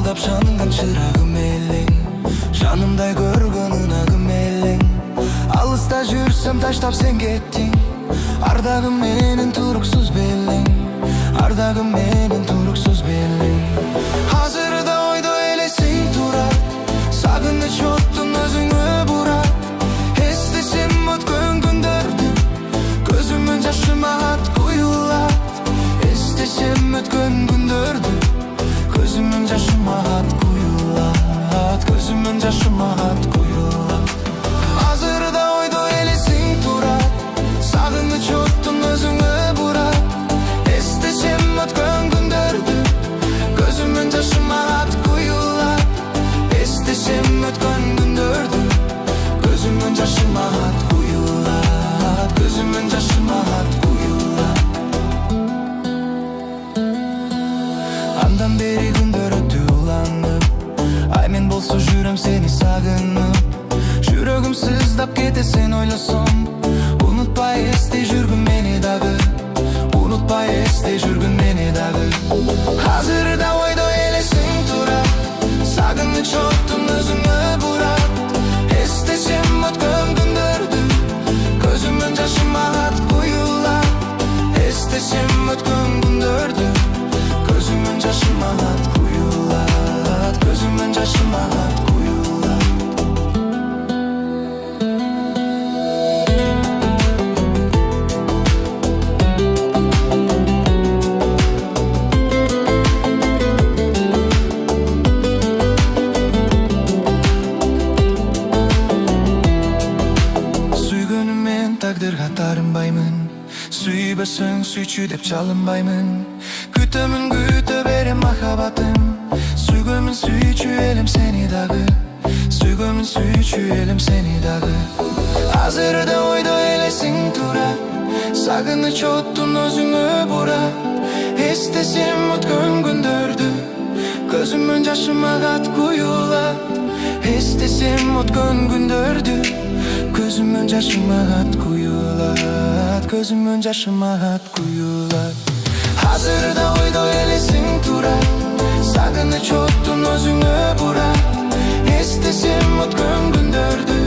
алдап жанған шырағым елең, жанымдай көргін ұнағым елең. Алыста жүрсем таштап сен кеттің, ардағым менің тұрықсыз белең, ардағым менің тұрықсыз белең. Hazırda oyda elesin turar, sağыныç ottun özüngө burar. Estesem ötkön gündördü, gözümün yaşıma at kuyular. Estesem ötkön gündördü, gözümün yaşıma at kuyular, gözümün yaşıma at kuyular. Hazırda oyda elesin turar, sağыныç ottun özüngö burar. Estesem ötkön gündördü, gözümün yaşıma at kuyular. Estesem ötkön gündördü, gözümün yaşıma at kuyular, gözümün yaşıma at kuyular. Andan beri gündör öttü ulanıp, ay men bolsa жүрөм seni sağınıp. Жүрөгүм сыздап кетесин ойлосом, унутпай эстей жүргүн мени дагы, унутпай эстей жүргүн мени дагы. Hazırda ойдо элесиң турат, сагыныч оттун өзүңө бурат. Эстесем өткөн күндөрдү, көзүмөн жашыма ат куюлат. Эстесем өткөн күндөрдү, көзүмөн жашыма ат куюлат, көзүмөн жашыма ат куюлат. Тагдырга тарынбаймын, сүйбөсөң сүйчү деп чалынбаймын. Күтөмүн күтө берем махабатым, сүйгөмүн сүйчү элем сени дагы, сүйгөмүн сүйчү элем сени дагы. Азырда ойдо элесиң тура, сагыныч оттун өзүңө бура. Эстесем өткөн күндөрдү, көзүмөн жашыма ат куюлат. Эстесем өткөн күндөрдү, gözümün yaşıma at kuyulat, gözümün yaşıma at kuyulat. Hazırda oydo elesin turar, sağыныç ottun özüngö burar. Estesem ötkön gündördü,